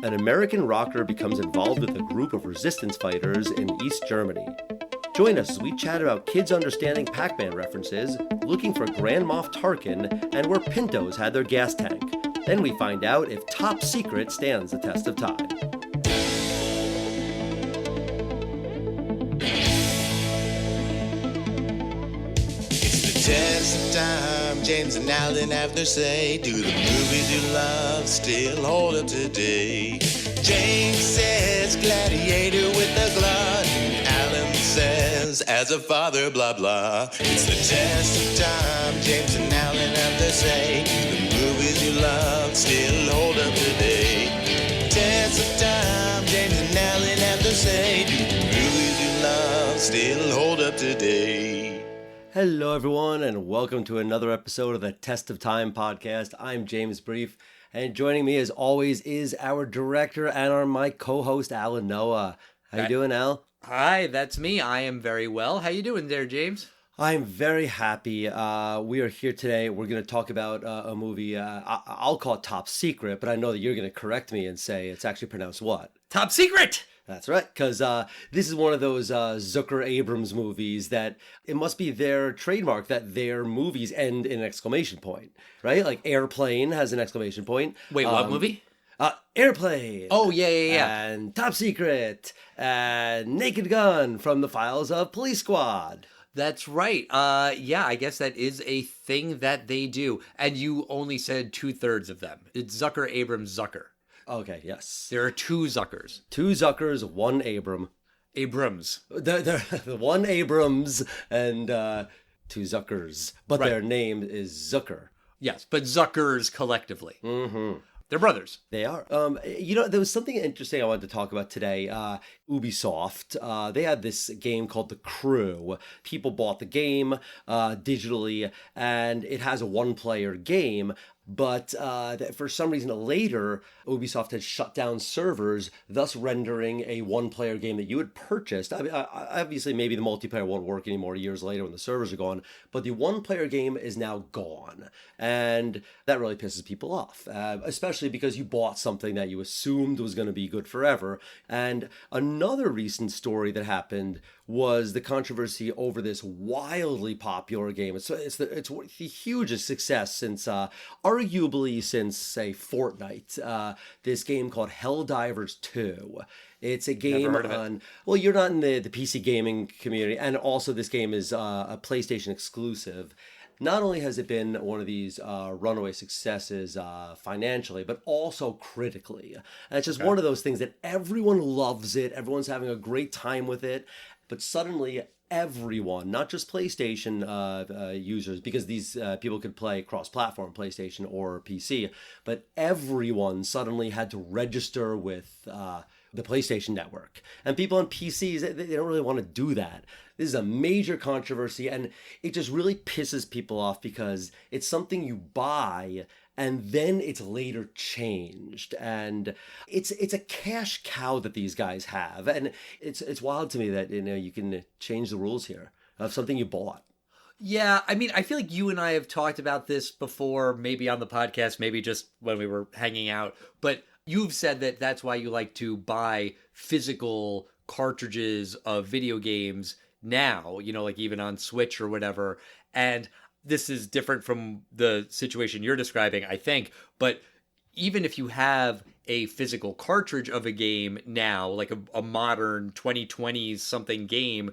an American rocker becomes involved with a group of resistance fighters in East Germany. Join us as we chat about kids understanding Pac-Man references, looking for Grand Moff Tarkin, and where Pintos had their gas tank. Then we find out if Top Secret stands the test of time. Test of time, James and Alan have their say. Do the movies you love still hold up today? James says gladiator with a glut. Alan says as a father blah blah. It's the test of time, James and Alan have their say. Do the movies you love still hold up today? Test of time, James and Alan have their say. Do the movies you love still hold up today? Hello, everyone, and welcome to another episode of the Test of Time podcast. I'm James Brief, and joining me, as always, is our director and my co-host, Alan Noah. How you doing, Al? Hi, that's me. I am very well. How you doing there, James? I'm very happy. We are here today. We're going to talk about a movie. I'll call it Top Secret, but I know that you're going to correct me and say it's actually pronounced what? Top Secret! That's right, because this is one of those Zucker Abrams movies that it must be their trademark that their movies end in an exclamation point, right? Like Airplane has an exclamation point. Wait, what movie? Airplane. Oh, yeah. And Top Secret. And Naked Gun from the files of Police Squad. That's right. Yeah, I guess that is a thing that they do. And you only said 2/3 of them. It's Zucker, Abrams, Zucker. Okay, yes. There are two Zuckers. Two Zuckers, one Abrams. The one Abrams and two Zuckers. But right. Their name is Zucker. Yes, but Zuckers collectively. Mm-hmm. They're brothers. They are. There was something interesting I wanted to talk about today. Ubisoft, they had this game called The Crew. People bought the game digitally, and it has a one-player game. But for some reason later, Ubisoft had shut down servers, thus rendering a one-player game that you had purchased. I mean, obviously, maybe the multiplayer won't work anymore years later when the servers are gone, but the one-player game is now gone. And that really pisses people off, especially because you bought something that you assumed was going to be good forever. And another recent story that happened was the controversy over this wildly popular game. It's the hugest success since, arguably since, say, Fortnite. This game called Helldivers 2. It's a game well, you're not in the PC gaming community, and also this game is a PlayStation exclusive. Not only has it been one of these runaway successes financially, but also critically. And it's just one of those things that everyone loves it. Everyone's having a great time with it. But suddenly, everyone, not just PlayStation users, because these people could play cross-platform, PlayStation or PC, but everyone suddenly had to register with the PlayStation Network. And people on PCs, they don't really want to do that. This is a major controversy, and it just really pisses people off because it's something you buy and then it's later changed. And it's a cash cow that these guys have. And it's wild to me that, you can change the rules here of something you bought. Yeah, I mean, I feel like you and I have talked about this before, maybe on the podcast, maybe just when we were hanging out. But you've said that that's why you like to buy physical cartridges of video games now, like even on Switch or whatever. And this is different from the situation you're describing, I think. But even if you have a physical cartridge of a game now, like a modern 2020s something game,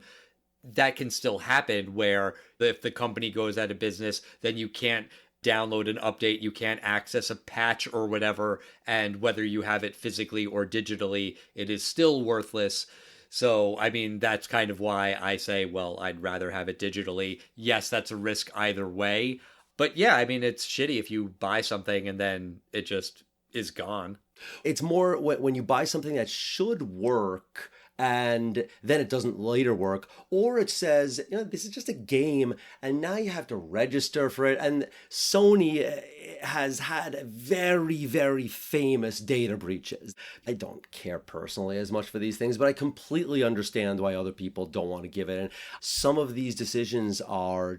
that can still happen where if the company goes out of business, then you can't download an update, you can't access a patch or whatever, and whether you have it physically or digitally, it is still worthless. So, I mean, that's kind of why I say, well, I'd rather have it digitally. Yes, that's a risk either way. But yeah, I mean, it's shitty if you buy something and then it just is gone. It's more when you buy something that should work and then it doesn't later work, or it says, this is just a game, and now you have to register for it. And Sony has had very, very famous data breaches. I don't care personally as much for these things, but I completely understand why other people don't want to give it. And some of these decisions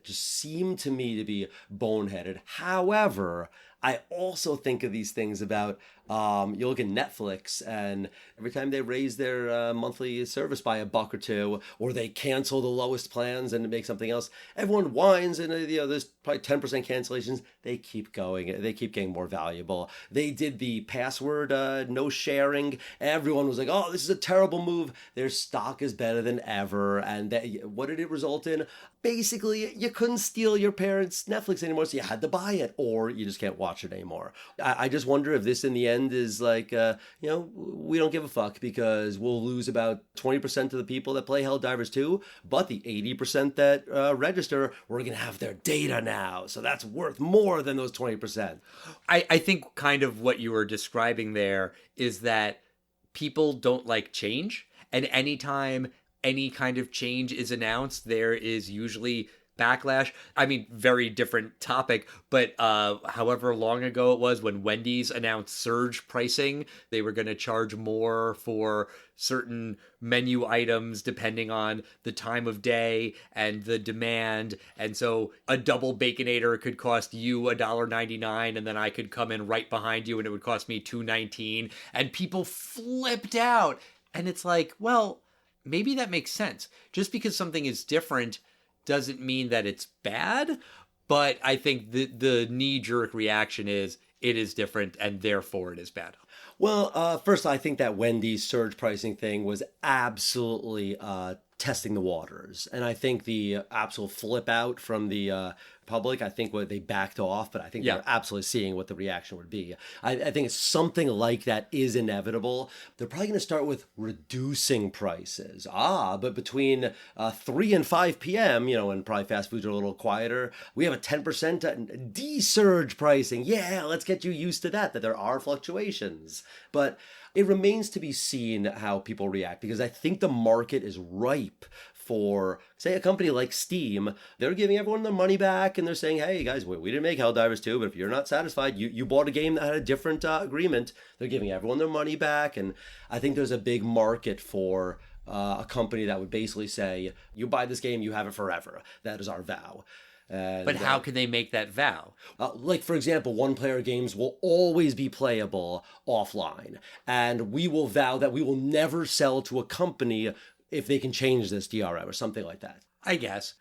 just seem to me to be boneheaded. However, I also think of these things about You look at Netflix, and every time they raise their monthly service by $1 or $2, or they cancel the lowest plans and make something else, everyone whines, and there's probably 10% cancellations. They keep going. They keep getting more valuable. They did the password no sharing. Everyone was like, "Oh, this is a terrible move." Their stock is better than ever, and what did it result in? Basically, you couldn't steal your parents' Netflix anymore, so you had to buy it, or you just can't watch it anymore. I just wonder if this, in the end, is like, we don't give a fuck, because we'll lose about 20% of the people that play Helldivers 2, but the 80% that register, we're going to have their data now, so that's worth more than those 20%. I think kind of what you were describing there is that people don't like change, and anytime any kind of change is announced, there is usually backlash. I mean, very different topic, but however long ago it was when Wendy's announced surge pricing, they were going to charge more for certain menu items depending on the time of day and the demand. And so a double Baconator could cost you $1.99, and then I could come in right behind you and it would cost me $2.19. And people flipped out. And it's like, well, maybe that makes sense. Just because something is different doesn't mean that it's bad, but I think the knee-jerk reaction is it is different and therefore it is bad. Well, first, I think that Wendy's surge pricing thing was absolutely testing the waters. And I think the absolute flip out from the public, I think what they backed off, but I think they're absolutely seeing what the reaction would be. I think it's something like that is inevitable. They're probably going to start with reducing prices. But between 3 and 5 p.m., when probably fast foods are a little quieter, we have a 10% de-surge pricing. Yeah, let's get you used to that there are fluctuations. But it remains to be seen how people react, because I think the market is ripe for, say, a company like Steam. They're giving everyone their money back, and they're saying, hey, guys, we didn't make Helldivers 2, but if you're not satisfied, you bought a game that had a different agreement. They're giving everyone their money back, and I think there's a big market for a company that would basically say, you buy this game, you have it forever. That is our vow. But how can they make that vow? Like, for example, one-player games will always be playable offline, and we will vow that we will never sell to a company if they can change this DRM or something like that. I guess.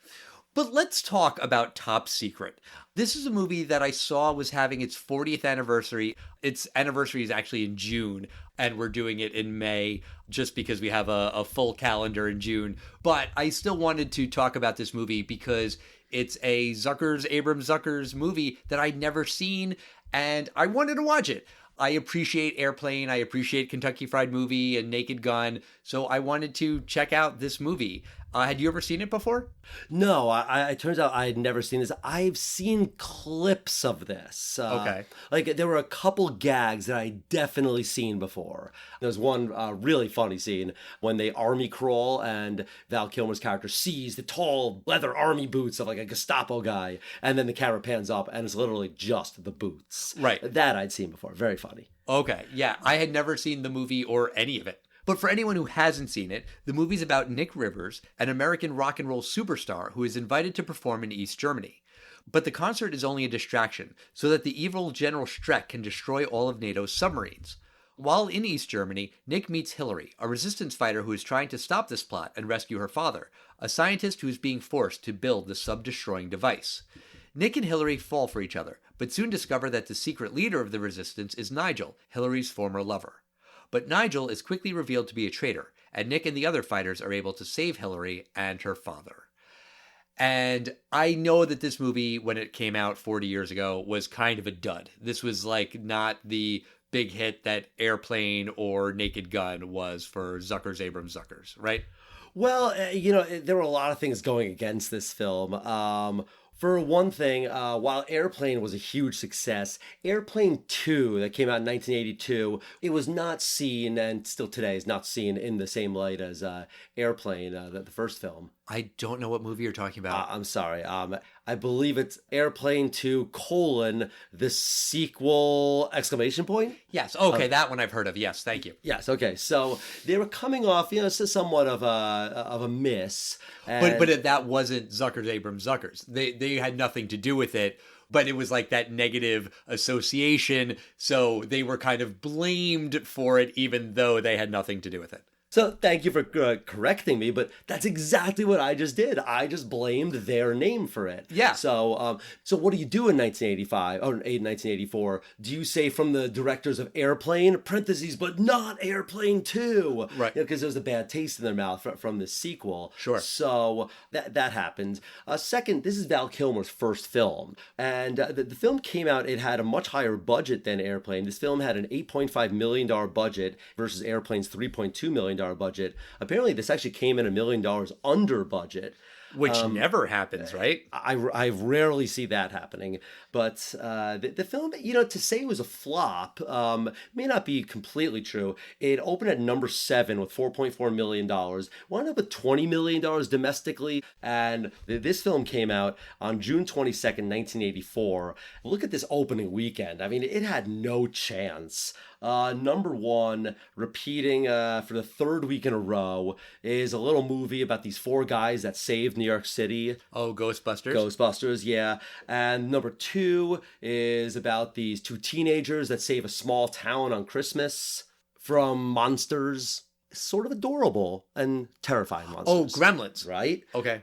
But let's talk about Top Secret. This is a movie that I saw was having its 40th anniversary. Its anniversary is actually in June, and we're doing it in May just because we have a full calendar in June. But I still wanted to talk about this movie because it's a Abrams Zuckers movie that I'd never seen, and I wanted to watch it. I appreciate Airplane, I appreciate Kentucky Fried Movie and Naked Gun, so I wanted to check out this movie. Had you ever seen it before? No, it turns out I had never seen this. I've seen clips of this. Okay. Like, there were a couple gags that I definitely seen before. There's one really funny scene when they army crawl and Val Kilmer's character sees the tall leather army boots of like a Gestapo guy, and then the camera pans up and it's literally just the boots. Right. That I'd seen before. Very funny. Okay, yeah. I had never seen the movie or any of it. But for anyone who hasn't seen it, the movie's about Nick Rivers, an American rock and roll superstar who is invited to perform in East Germany. But the concert is only a distraction, so that the evil General Streck can destroy all of NATO's submarines. While in East Germany, Nick meets Hillary, a resistance fighter who is trying to stop this plot and rescue her father, a scientist who is being forced to build the sub-destroying device. Nick and Hillary fall for each other, but soon discover that the secret leader of the resistance is Nigel, Hillary's former lover. But Nigel is quickly revealed to be a traitor, and Nick and the other fighters are able to save Hillary and her father. And I know that this movie, when it came out 40 years ago, was kind of a dud. This was like not the big hit that Airplane or Naked Gun was for Abrams Zuckers, right? Well, there were a lot of things going against this film. For one thing, while Airplane was a huge success, Airplane 2 that came out in 1982, it was not seen, and still today is not seen in the same light as Airplane, the first film. I don't know what movie you're talking about. I'm sorry. I believe it's Airplane 2, the sequel, exclamation point? Yes. Okay, that one I've heard of. Yes, thank you. Yes, okay. So they were coming off, somewhat of a miss. But that wasn't Abrams Zuckers. They had nothing to do with it. but it was like that negative association. So they were kind of blamed for it, even though they had nothing to do with it. So thank you for correcting me, but that's exactly what I just did. I just blamed their name for it. Yeah. So what do you do in 1985 or in 1984? Do you say from the directors of Airplane, parentheses, but not Airplane 2? Right. Because there was a bad taste in their mouth from the sequel. Sure. So that happened. Second, this is Val Kilmer's first film. And the film came out, it had a much higher budget than Airplane. This film had an $8.5 million budget versus Airplane's $3.2 million budget. Apparently, this actually came in $1 million under budget. Which never happens, right? I rarely see that happening. But the film, to say it was a flop may not be completely true. It opened at number 7 with $4.4 million. Wound up with $20 million domestically. And this film came out on June 22nd, 1984. Look at this opening weekend. I mean, it had no chance. Number 1, repeating for the 3rd week in a row, is a little movie about these 4 guys that saved New York City. Oh, Ghostbusters? Ghostbusters, yeah. And number 2 is about these 2 teenagers that save a small town on Christmas from monsters. Sort of adorable and terrifying monsters. Oh, Gremlins. Right? Okay.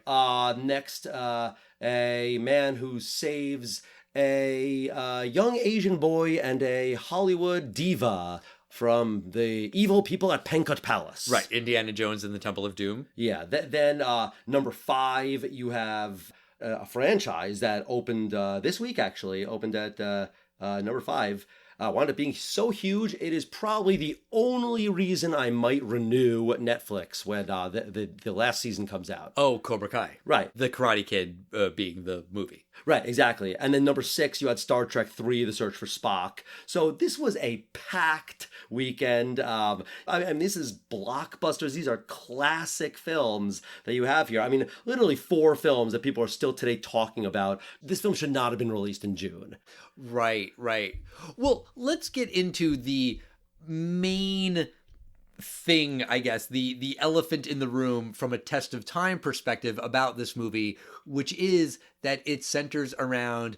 Next, a man who saves a young Asian boy and a Hollywood diva from the evil people at Pankot Palace. Right, Indiana Jones and the Temple of Doom. Yeah, then number 5, you have a franchise that opened this week, actually, opened at number 5. Wound up being so huge, it is probably the only reason I might renew Netflix when the last season comes out. Oh, Cobra Kai. Right. The Karate Kid being the movie. Right, exactly. And then number 6, you had Star Trek 3, The Search for Spock. So this was a packed weekend. I mean, this is blockbusters. These are classic films that you have here. I mean, literally 4 films that people are still today talking about. This film should not have been released in June. Right. Well, let's get into the main thing, I guess, the elephant in the room from a test of time perspective about this movie, which is that it centers around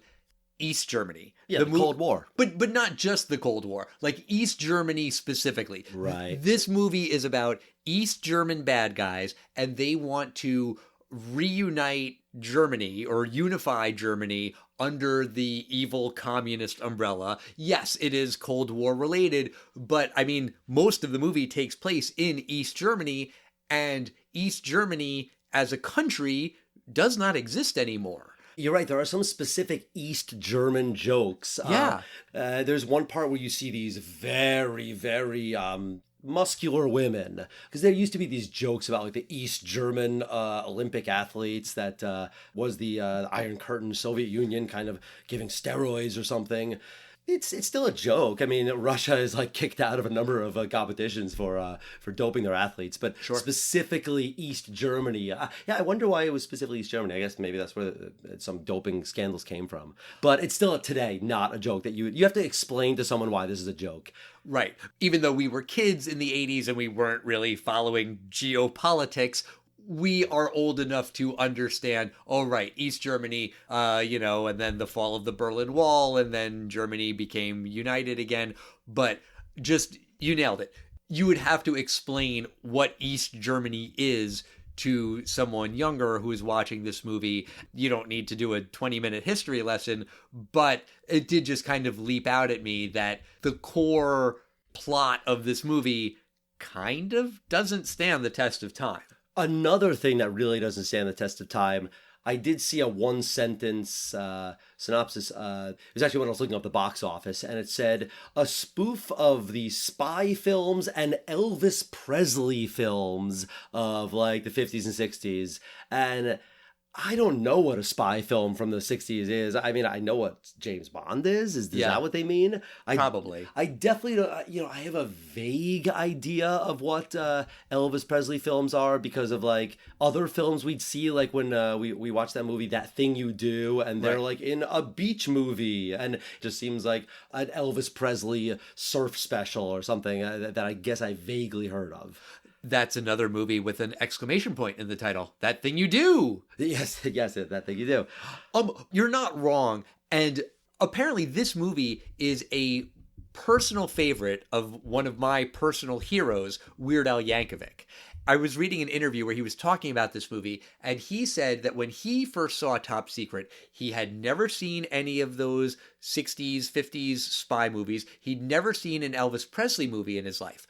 East Germany. Yeah, the Cold War. But not just the Cold War, like East Germany specifically. Right. This movie is about East German bad guys, and they want to reunite Germany or unify Germany under the evil communist umbrella. Yes, it is Cold War related, but I mean, most of the movie takes place in East Germany, and East Germany as a country does not exist anymore. You're right. There are some specific East German jokes. Yeah. There's one part where you see these very, very muscular women, because there used to be these jokes about like the East German Olympic athletes that was the Iron Curtain Soviet Union kind of giving steroids or something. It's still a joke. I mean, Russia is like kicked out of a number of competitions for doping their athletes, but specifically East Germany. Yeah, I wonder why it was specifically East Germany. I guess maybe that's where some doping scandals came from. But it's still today not a joke that you have to explain to someone why this is a joke. Right. Even though we were kids in the 80s and we weren't really following geopolitics, we are old enough to understand, oh, right, East Germany, and then the fall of the Berlin Wall, and then Germany became united again. But just, you nailed it. You would have to explain what East Germany is to someone younger who is watching this movie. You don't need to do a 20-minute history lesson, but it did just kind of leap out at me that the core plot of this movie kind of doesn't stand the test of time. Another thing that really doesn't stand the test of time, I did see a one-sentence synopsis. It was actually when I was looking up the box office, and it said, a spoof of the spy films and Elvis Presley films of like the 50s and 60s. And I don't know what a spy film from the 60s is. I mean, I know what James Bond is. Is that what they mean? Probably. I definitely don't, I have a vague idea of what Elvis Presley films are because of like other films we'd see, like when we watched that movie, That Thing You Do, and they're like in a beach movie, and it just seems like an Elvis Presley surf special or something that I guess I vaguely heard of. That's another movie with an exclamation point in the title. That Thing You Do. Yes, That Thing You Do. You're not wrong. And apparently this movie is a personal favorite of one of my personal heroes, Weird Al Yankovic. I was reading an interview where he was talking about this movie, and he said that when he first saw Top Secret, he had never seen any of those 60s, 50s spy movies. He'd never seen an Elvis Presley movie in his life,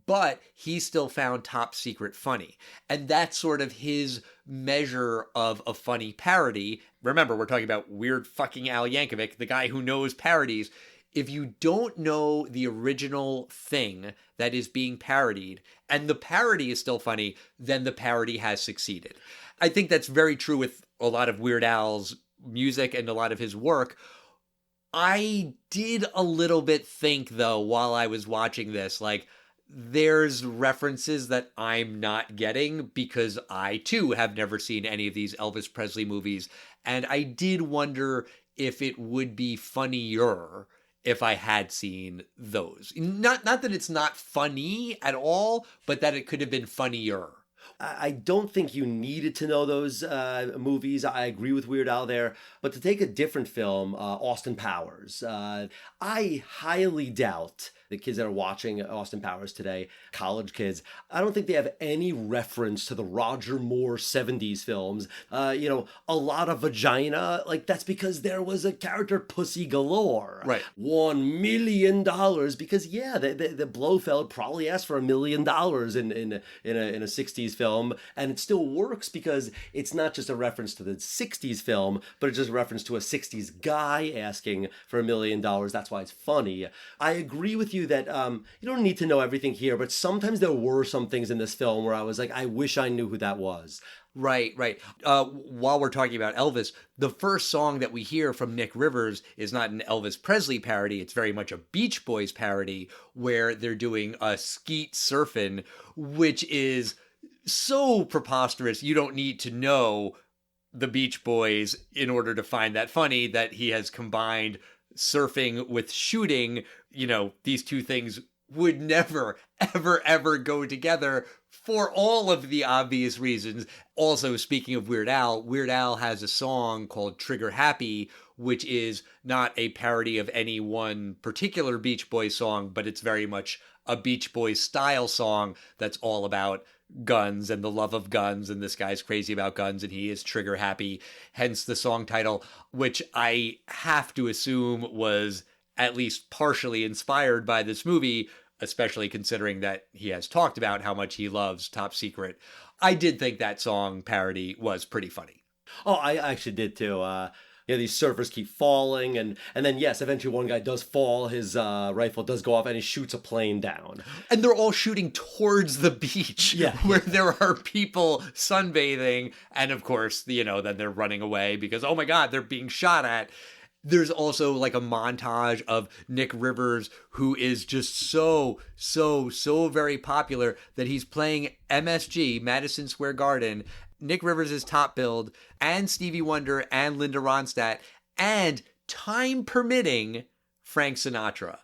but he still found Top Secret funny. And that's sort of his measure of a funny parody. Remember, we're talking about Weird fucking Al Yankovic, the guy who knows parodies. If you don't know the original thing that is being parodied, and the parody is still funny, then the parody has succeeded. I think that's very true with a lot of Weird Al's music and a lot of his work. I did a little bit think, though, while I was watching this, like, there's references that I'm not getting because I, too, have never seen any of these Elvis Presley movies. And I did wonder if it would be funnier if I had seen those. Not that it's not funny at all, but that it could have been funnier. I don't think you needed to know those movies. I agree with Weird Al there. But to take a different film, Austin Powers, I highly doubt the kids that are watching Austin Powers today, college kids, I don't think they have any reference to the Roger Moore 70s films. A lot of vagina, like that's because there was a character Pussy Galore. Right. $1 million because, yeah, the Blofeld probably asked for $1 million in a 60s film, and it still works because it's not just a reference to the 60s film, but it's just a reference to a 60s guy asking for $1 million. That's why it's funny. I agree with you that you don't need to know everything here, but sometimes there were some things in this film where I was like, I wish I knew who that was. Right. While we're talking about Elvis, the first song that we hear from Nick Rivers is not an Elvis Presley parody. It's very much a Beach Boys parody where they're doing a skeet surfing, which is so preposterous. You don't need to know the Beach Boys in order to find that funny, that he has combined surfing with shooting. These two things would never, ever, ever go together for all of the obvious reasons. Also, speaking of Weird Al has a song called Trigger Happy, which is not a parody of any one particular Beach Boys song, but it's very much a Beach Boys style song that's all about guns and the love of guns, and this guy's crazy about guns and he is trigger happy, hence the song title, which I have to assume was at least partially inspired by this movie, especially considering that he has talked about how much he loves Top Secret. I did think that song parody was pretty funny. Oh, I actually did too. These surfers keep falling, and then, yes, eventually one guy does fall, his rifle does go off, and he shoots a plane down. And they're all shooting towards the beach, where there are people sunbathing, and of course, then they're running away because, oh my God, they're being shot at. There's also like a montage of Nick Rivers, who is just so very popular that he's playing MSG, Madison Square Garden. Nick Rivers is top billed, and Stevie Wonder and Linda Ronstadt, and time permitting, Frank Sinatra.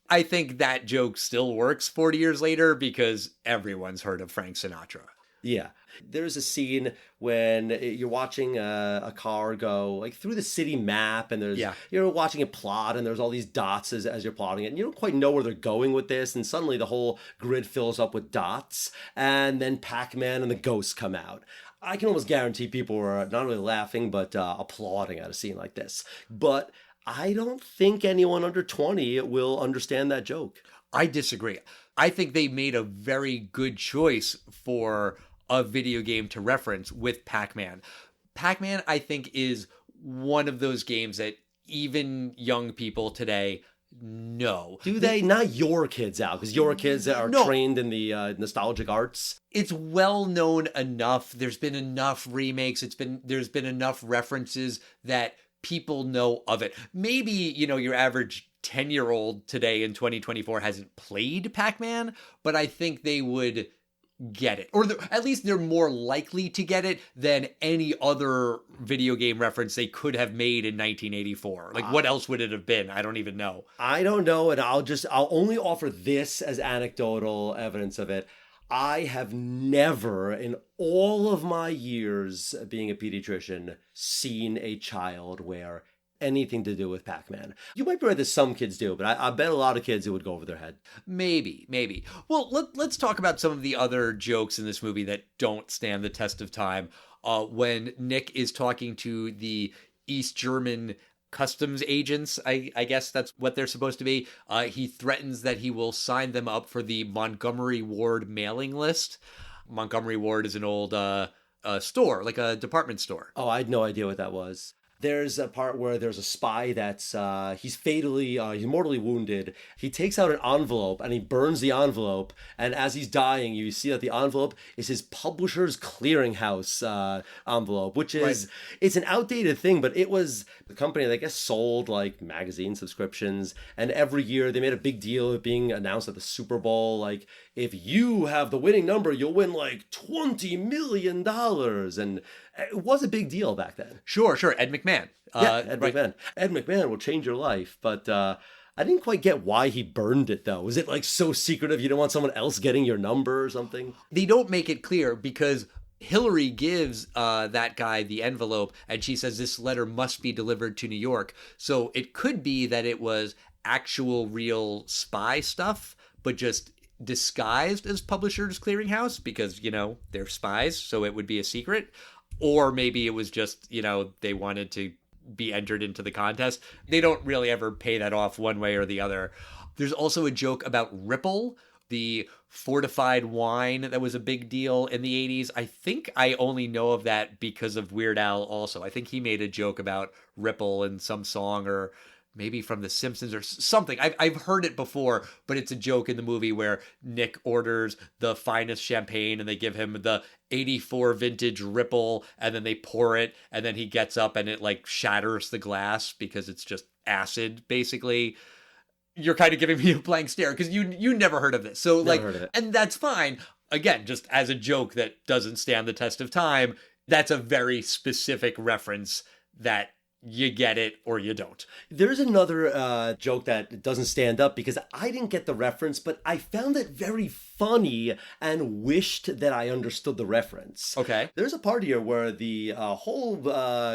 I think that joke still works 40 years later because everyone's heard of Frank Sinatra. Yeah. There's a scene when you're watching a car go like through the city map, and you're watching it plot, and there's all these dots as you're plotting it, and you don't quite know where they're going with this, and suddenly the whole grid fills up with dots, and then Pac-Man and the ghosts come out. I can almost guarantee people were not only laughing but applauding at a scene like this. But I don't think anyone under 20 will understand that joke. I disagree. I think they made a very good choice for a video game to reference with Pac-Man. Pac-Man, I think, is one of those games that even young people today know. Do they? Not your kids, Al, because your kids are trained in the nostalgic arts. It's well known enough. There's been enough remakes. There's been enough references that people know of it. Maybe, your average 10-year-old today in 2024 hasn't played Pac-Man, but I think they would get it. Or at least they're more likely to get it than any other video game reference they could have made in 1984. Like, what else would it have been? I don't even know. I don't know, and I'll only offer this as anecdotal evidence of it. I have never, in all of my years being a pediatrician, seen a child wear anything to do with Pac-Man. You might be right that some kids do, but I bet a lot of kids it would go over their head. Maybe. Well, let's talk about some of the other jokes in this movie that don't stand the test of time. When Nick is talking to the East German customs agents, I guess that's what they're supposed to be, he threatens that he will sign them up for the Montgomery Ward mailing list. Montgomery Ward is an old store, like a department store. Oh, I had no idea what that was. There's a part where there's a spy that's, he's mortally wounded. He takes out an envelope and he burns the envelope. And as he's dying, you see that the envelope is his Publishers Clearinghouse envelope, which is, It's an outdated thing, but it was the company that I guess sold like magazine subscriptions. And every year they made a big deal of being announced at the Super Bowl. Like, if you have the winning number, you'll win like $20 million. And it was a big deal back then. Sure. Ed McMahon. Ed McMahon. Ed McMahon will change your life. But I didn't quite get why he burned it, though. Was it like so secretive you don't want someone else getting your number or something? They don't make it clear because Hillary gives that guy the envelope and she says this letter must be delivered to New York. So it could be that it was actual real spy stuff, but just disguised as Publishers Clearinghouse because, they're spies, so it would be a secret. Or maybe it was just, they wanted to be entered into the contest. They don't really ever pay that off one way or the other. There's also a joke about Ripple, the fortified wine that was a big deal in the 80s. I think I only know of that because of Weird Al also. I think he made a joke about Ripple in some song or maybe from The Simpsons or something. I've heard it before, but it's a joke in the movie where Nick orders the finest champagne and they give him the 84 vintage Ripple and then they pour it and then he gets up and it like shatters the glass because it's just acid, basically. You're kind of giving me a blank stare because you never heard of this. So never heard of it. And that's fine. Again, just as a joke that doesn't stand the test of time, that's a very specific reference that you get it or you don't. There's another joke that doesn't stand up because I didn't get the reference, but I found it very funny and wished that I understood the reference. Okay. There's a part here where the whole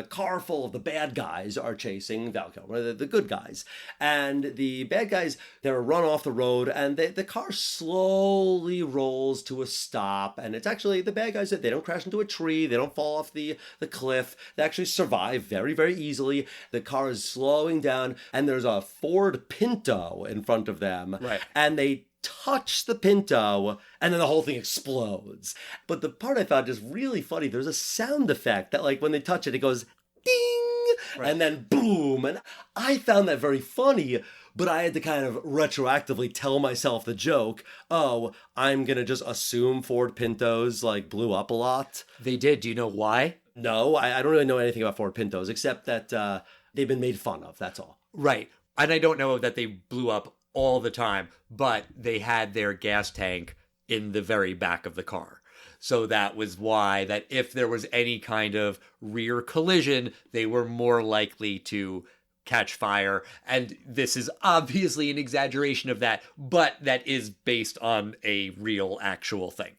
car full of the bad guys are chasing Val Kilmer, the good guys. And the bad guys, they're run off the road and the car slowly rolls to a stop. And it's actually the bad guys that they don't crash into a tree. They don't fall off the cliff. They actually survive very, very easily. The car is slowing down and there's a Ford Pinto in front of them. Right. And they touch the Pinto and then the whole thing explodes. But the part I found just really funny, there's a sound effect that like when they touch it, it goes ding, right. And then boom. And I found that very funny, but I had to kind of retroactively tell myself the joke. Oh, I'm going to just assume Ford Pintos like blew up a lot. They did. Do you know why? No, I don't really know anything about Ford Pintos except that they've been made fun of. That's all. Right. And I don't know that they blew up all the time, but they had their gas tank in the very back of the car. So that was why that if there was any kind of rear collision, they were more likely to catch fire. And this is obviously an exaggeration of that, but that is based on a real actual thing.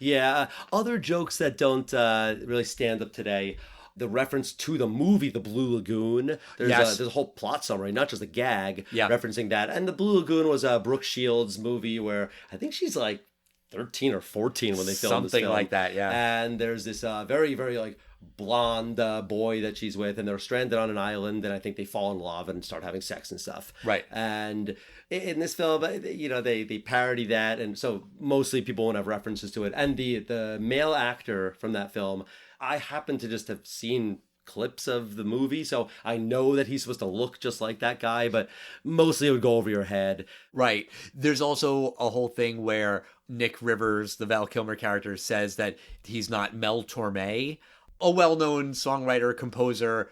Yeah, other jokes that don't really stand up today. The reference to the movie, The Blue Lagoon. There's a whole plot summary, not just a gag, referencing that. And The Blue Lagoon was a Brooke Shields movie where I think she's like 13 or 14 when they filmed this film. Something like that, yeah. And there's this very, very like blonde boy that she's with, and they're stranded on an island, and I think they fall in love and start having sex and stuff. Right. And in this film, they parody that, and so mostly people won't have references to it. And the male actor from that film, I happen to just have seen clips of the movie, so I know that he's supposed to look just like that guy, but mostly it would go over your head. Right. There's also a whole thing where Nick Rivers, the Val Kilmer character, says that he's not Mel Torme, a well-known songwriter, composer,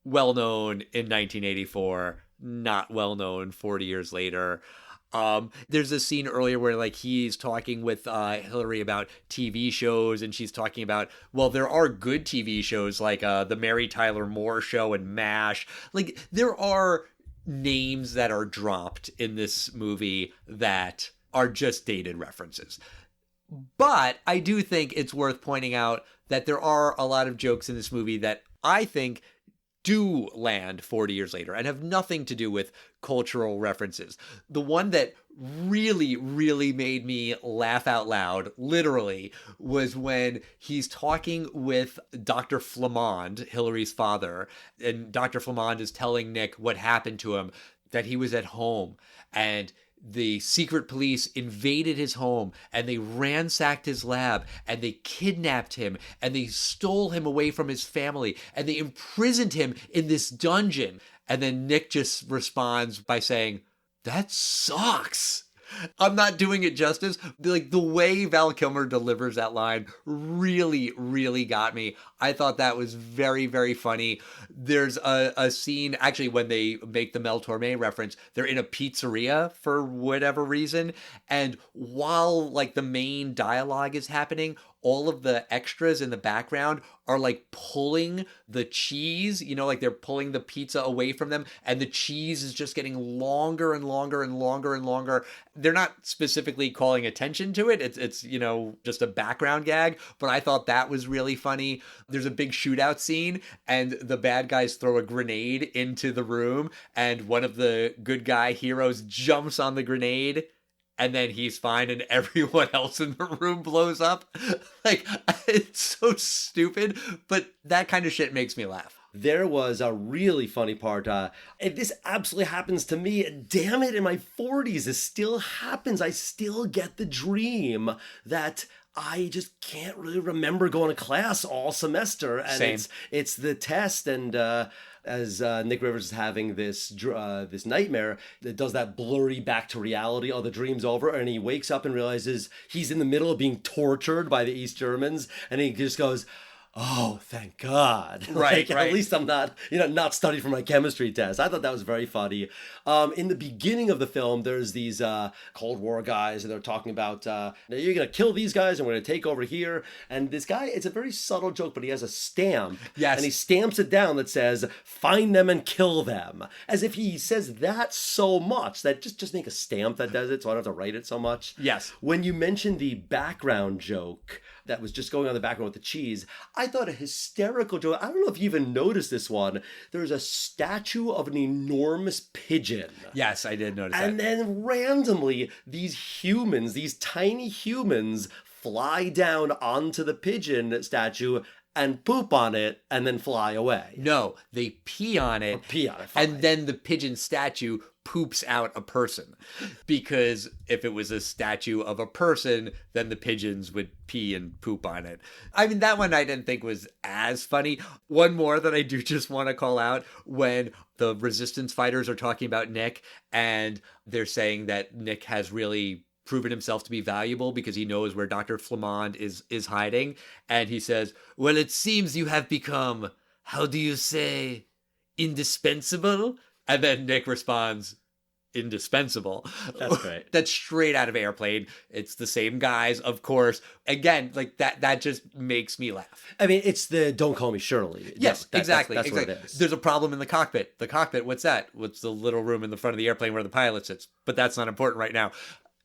well-known in 1984, not well-known 40 years later. There's a scene earlier where like he's talking with Hillary about TV shows, and she's talking about, well, there are good TV shows like the Mary Tyler Moore Show and MASH. Like there are names that are dropped in this movie that are just dated references. But I do think it's worth pointing out that there are a lot of jokes in this movie that I think do land 40 years later and have nothing to do with cultural references. The one that really, really made me laugh out loud, literally, was when he's talking with Dr. Flamond, Hillary's father, and Dr. Flamond is telling Nick what happened to him, that he was at home and the secret police invaded his home and they ransacked his lab and they kidnapped him and they stole him away from his family and they imprisoned him in this dungeon. And then Nick just responds by saying, "That sucks." I'm not doing it justice. Like, the way Val Kilmer delivers that line really, really got me. I thought that was very, very funny. There's a scene, actually, when they make the Mel Torme reference, they're in a pizzeria for whatever reason. And while, like, the main dialogue is happening, all of the extras in the background are like pulling the cheese, you know, like they're pulling the pizza away from them, and the cheese is just getting longer and longer and longer and longer. They're not specifically calling attention to it. It's you know, just a background gag, but I thought that was really funny. There's a big shootout scene and the bad guys throw a grenade into the room and one of the good guy heroes jumps on the grenade. And then he's fine and everyone else in the room blows up. Like, it's so stupid, but that kind of shit makes me laugh. There was a really funny part. And this absolutely happens to me. Damn it, in my 40s, this still happens. I still get the dream that I just can't really remember going to class all semester. And Same. It's the test, and as Nick Rivers is having this nightmare that does that blurry back to reality. Oh, the dream's over, and he wakes up and realizes he's in the middle of being tortured by the East Germans, and he just goes, "Oh, thank God." Right, right. At least I'm not studying for my chemistry test. I thought that was very funny. In the beginning of the film, there's these Cold War guys, and they're talking about, you're going to kill these guys, and we're going to take over here. And this guy, it's a very subtle joke, but he has a stamp. Yes. And he stamps it down that says, "Find them and kill them." As if he says that so much that just make a stamp that does it, so I don't have to write it so much. Yes. When you mentioned the background joke that was just going on in the background with the cheese, I thought a hysterical joke. I don't know if you even noticed this one. There's a statue of an enormous pigeon. Yes, I did notice And that. then randomly, these humans, these tiny humans, fly down onto the pigeon statue and poop on it and then fly away. No, they pee on it. Or pee on it, fine. And then the pigeon statue poops out a person. Because if it was a statue of a person, then the pigeons would pee and poop on it. I mean, that one I didn't think was as funny. One more that I do just want to call out, when the resistance fighters are talking about Nick and they're saying that Nick has really proven himself to be valuable because he knows where Dr. Flamond is hiding. And he says, "Well, it seems you have become, how do you say, indispensable?" And then Nick responds, "Indispensable." That's great. That's straight out of Airplane. It's the same guys, of course. Again, like that just makes me laugh. I mean, it's the "Don't Call Me Shirley." Yes, exactly. That's exactly. what it is. There's a problem in the cockpit. The cockpit, what's that? What's the little room in the front of the airplane where the pilot sits? But that's not important right now.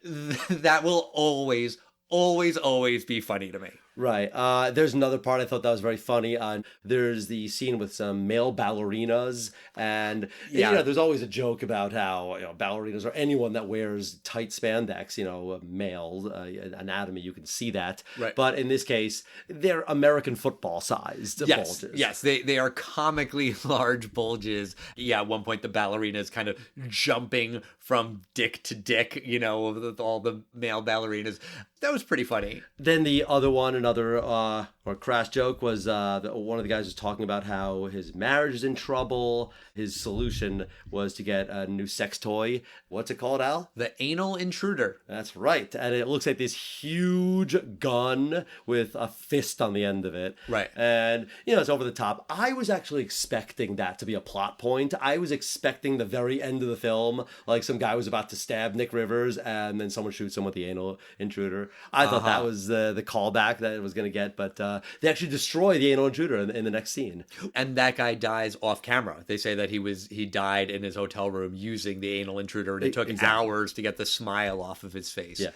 That will always, always, always be funny to me. Right. There's another part I thought that was very funny. There's the scene with some male ballerinas, and Yeah. you know, there's always a joke about how, you know, ballerinas or anyone that wears tight spandex, you know, male anatomy, you can see that. Right. But in this case, they're American football sized Yes, bulges. yes, they are comically large bulges. Yeah, at one point the ballerina is kind of jumping from dick to dick, you know, with all the male ballerinas. That was pretty funny. Then the other one, another or crass joke was one of the guys was talking about how his marriage is in trouble. His solution was to get a new sex toy. What's it called, Al? The anal intruder. That's right. And it looks like this huge gun with a fist on the end of it. Right. And, you know, it's over the top. I was actually expecting that to be a plot point. I was expecting the very end of the film, like some guy was about to stab Nick Rivers and then someone shoots him with the anal intruder. I thought that was the callback that it was going to get, but they actually destroy the anal intruder in the next scene. And that guy dies off camera. They say that he died in his hotel room using the anal intruder, and it took Exactly. hours to get the smile off of his face. Yeah.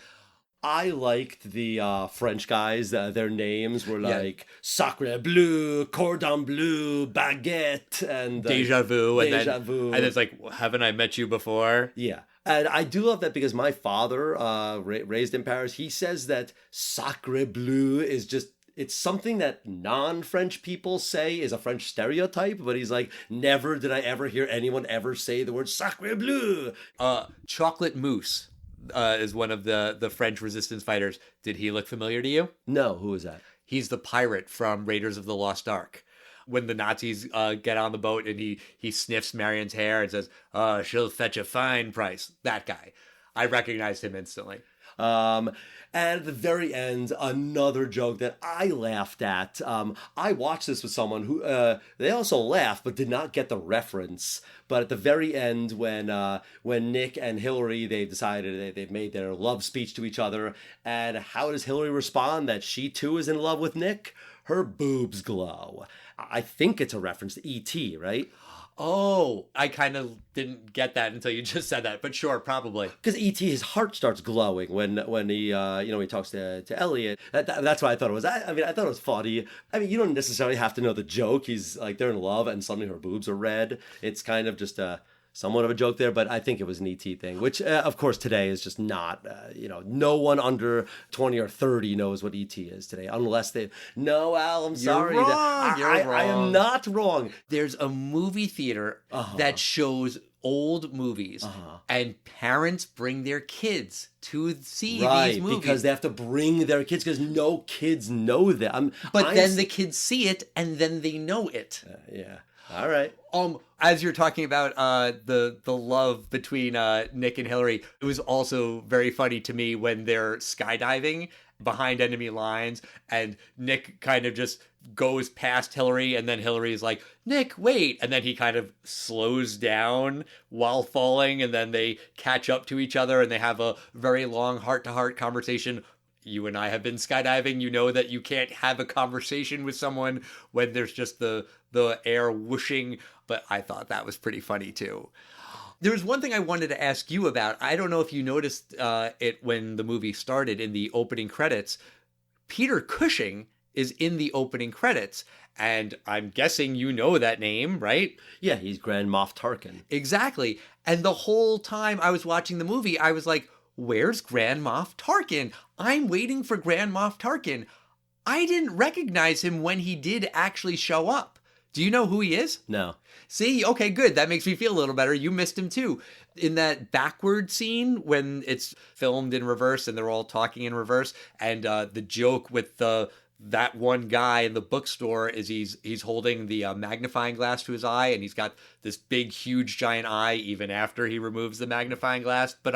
I liked the French guys. Their names were like Sacre Bleu, Cordon Bleu, Baguette, and Deja Vu. Deja Vu. And it's like, haven't I met you before? Yeah. And I do love that because my father, raised in Paris, he says that Sacre Bleu is just, it's something that non-French people say is a French stereotype, but he's like, never did I ever hear anyone ever say the word Sacre Bleu. Chocolate Mousse is one of the French resistance fighters. Did he look familiar to you? No, who is that? He's the pirate from Raiders of the Lost Ark. When the Nazis get on the boat and he sniffs Marion's hair and says, she'll fetch a fine price. That guy. I recognized him instantly. And at the very end, another joke that I laughed at. I watched this with someone who they also laughed but did not get the reference. But at the very end, when Nick and Hillary, they've decided they've made their love speech to each other, and how does Hillary respond that she too is in love with Nick? Her boobs glow. I think it's a reference to E.T., right? Oh, I kind of didn't get that until you just said that, but sure, probably. Because E.T., his heart starts glowing when he he talks to Elliot. That's why I thought it was. I thought it was funny. I mean, you don't necessarily have to know the joke. He's like, they're in love and suddenly her boobs are red. It's kind of just somewhat of a joke there, but I think it was an E.T. thing, which, of course, today is just not, no one under 20 or 30 knows what E.T. is today, unless they, no, Al, I'm sorry. You're wrong. You're wrong. I am not wrong. There's a movie theater that shows old movies, and parents bring their kids to see these movies. Because they have to bring their kids, because no kids know them. But then the kids see it, and then they know it. Yeah. All right. As you're talking about the love between Nick and Hillary, it was also very funny to me when they're skydiving behind enemy lines and Nick kind of just goes past Hillary and then Hillary's like, Nick, wait. And then he kind of slows down while falling and then they catch up to each other and they have a very long heart-to-heart conversation. You and I have been skydiving. You know that you can't have a conversation with someone when there's just the air whooshing. But I thought that was pretty funny too. There was one thing I wanted to ask you about. I don't know if you noticed it when the movie started in the opening credits. Peter Cushing is in the opening credits. And I'm guessing you know that name, right? Yeah, he's Grand Moff Tarkin. Exactly. And the whole time I was watching the movie, I was like, where's Grand Moff Tarkin? I'm waiting for Grand Moff Tarkin. I didn't recognize him when he did actually show up. Do you know who he is? No. See? Okay, good. That makes me feel a little better. You missed him too. In that backward scene when it's filmed in reverse and they're all talking in reverse, and the joke with that one guy in the bookstore is he's holding the magnifying glass to his eye, and he's got this big, huge, giant eye even after he removes the magnifying glass. But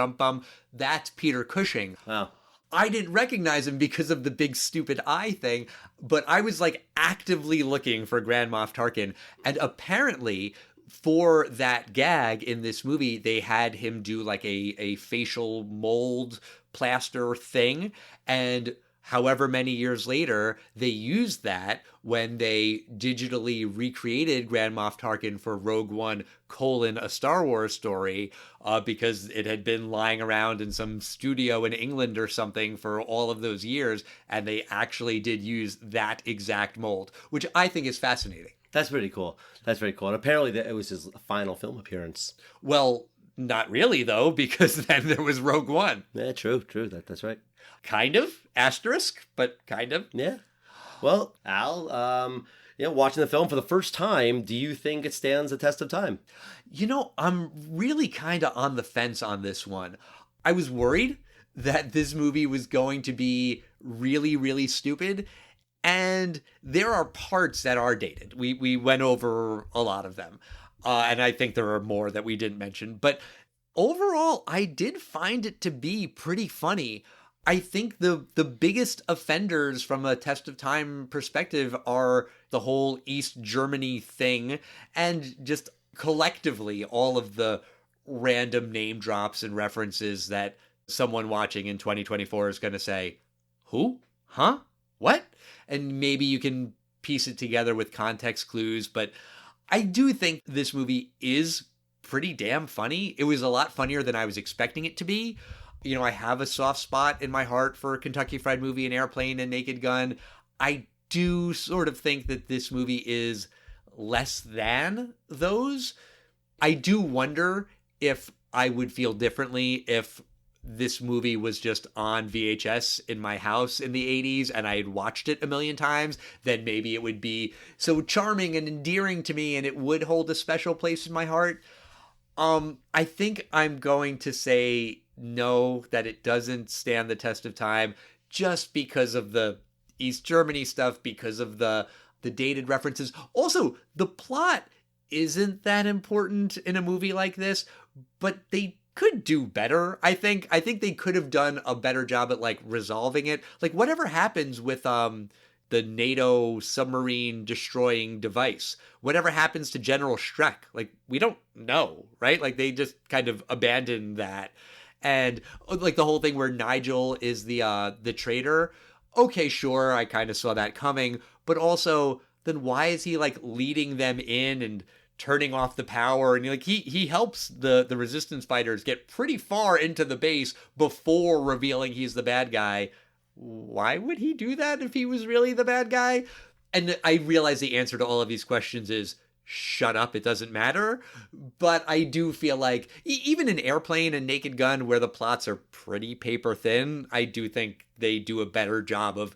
that's Peter Cushing. Wow. I didn't recognize him because of the big stupid eye thing, but I was like actively looking for Grand Moff Tarkin. And apparently for that gag in this movie, they had him do like a facial mold plaster thing. And however many years later, they used that when they digitally recreated Grand Moff Tarkin for Rogue One: A Star Wars Story, because it had been lying around in some studio in England or something for all of those years, and they actually did use that exact mold, which I think is fascinating. That's pretty cool. That's very cool. And apparently it was his final film appearance. Well, not really, though, because then there was Rogue One. Yeah, true. That's right. Kind of, asterisk, but kind of. Yeah. Well, Al, watching the film for the first time, do you think it stands the test of time? I'm really kind of on the fence on this one. I was worried that this movie was going to be really, really stupid. And there are parts that are dated. We went over a lot of them. And I think there are more that we didn't mention. But overall, I did find it to be pretty funny. I think the biggest offenders from a test of time perspective are the whole East Germany thing and just collectively all of the random name drops and references that someone watching in 2024 is going to say, who? Huh? What? And maybe you can piece it together with context clues, but I do think this movie is pretty damn funny. It was a lot funnier than I was expecting it to be. I have a soft spot in my heart for Kentucky Fried Movie and Airplane and Naked Gun. I do sort of think that this movie is less than those. I do wonder if I would feel differently if this movie was just on VHS in my house in the 80s and I had watched it a million times. Then maybe it would be so charming and endearing to me and it would hold a special place in my heart. I think I'm going to say no, that it doesn't stand the test of time just because of the East Germany stuff, because of the dated references. Also, the plot isn't that important in a movie like this, but they could do better. I think they could have done a better job at like resolving it. Like whatever happens with the NATO submarine destroying device, whatever happens to General Streck, like we don't know, right? Like they just kind of abandoned that. And like the whole thing where Nigel is the traitor. Okay, sure, I kind of saw that coming, but also then why is he like leading them in and turning off the power? And like he helps the resistance fighters get pretty far into the base before revealing he's the bad guy. Why would he do that if he was really the bad guy? And I realize the answer to all of these questions is shut up, it doesn't matter. But I do feel like even in Airplane and Naked Gun, where the plots are pretty paper thin, I do think they do a better job of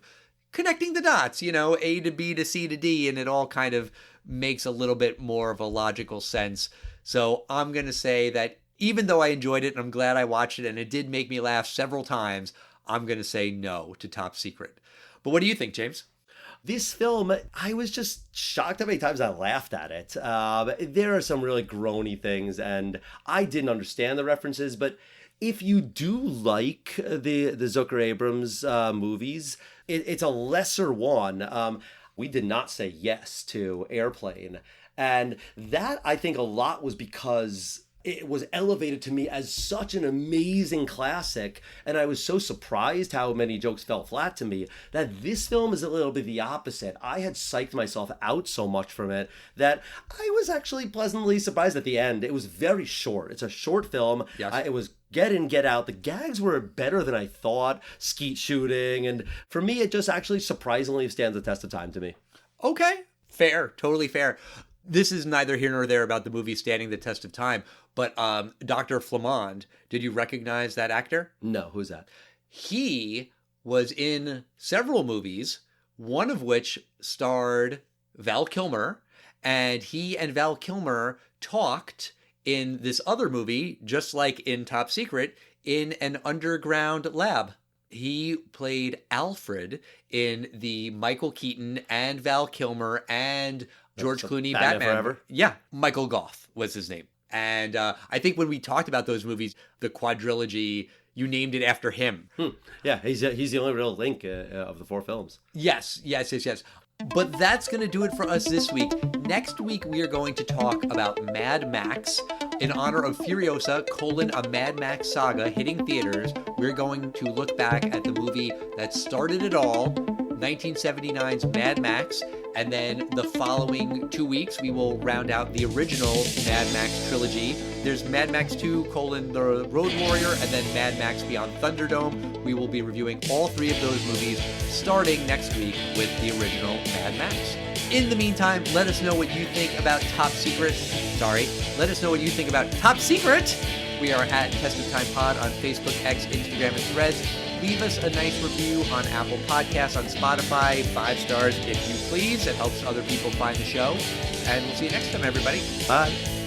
connecting the dots, A to B to C to D, and it all kind of makes a little bit more of a logical sense. So I'm going to say that even though I enjoyed it and I'm glad I watched it and it did make me laugh several times, I'm going to say no to Top Secret. But what do you think, James? This film, I was just shocked how many times I laughed at it. There are some really groany things, and I didn't understand the references, but if you do like the Zucker Abrams movies, it's a lesser one. We did not say yes to Airplane, and that I think a lot was because it was elevated to me as such an amazing classic, and I was so surprised how many jokes fell flat to me that this film is a little bit the opposite. I had psyched myself out so much from it that I was actually pleasantly surprised at the end. It was very short. It's a short film. Yes. It was get in, get out. The gags were better than I thought. Skeet shooting, and for me, it just actually surprisingly stands the test of time to me. Okay, fair, totally fair. This is neither here nor there about the movie standing the test of time, but Dr. Flamand, did you recognize that actor? No, who's that? He was in several movies, one of which starred Val Kilmer, and he and Val Kilmer talked in this other movie, just like in Top Secret, in an underground lab. He played Alfred in the Michael Keaton and Val Kilmer and George Clooney Batman Forever? Yeah, Michael Goff was his name. And I think when we talked about those movies, the quadrilogy, you named it after him. Yeah, he's the only real link of the four films. Yes. But that's going to do it for us this week. Next week, we are going to talk about Mad Max. In honor of Furiosa, a Mad Max saga hitting theaters, we're going to look back at the movie that started it all, 1979's Mad Max, and then the following 2 weeks, we will round out the original Mad Max trilogy. There's Mad Max 2, The Road Warrior, and then Mad Max Beyond Thunderdome. We will be reviewing all three of those movies starting next week with the original Mad Max. In the meantime, let us know what you think about Top Secret. Let us know what you think about Top Secret. We are at Test of Time Pod on Facebook, X, Instagram, and Threads. Leave us a nice review on Apple Podcasts, on Spotify, 5 stars if you please. It helps other people find the show. And we'll see you next time, everybody. Bye.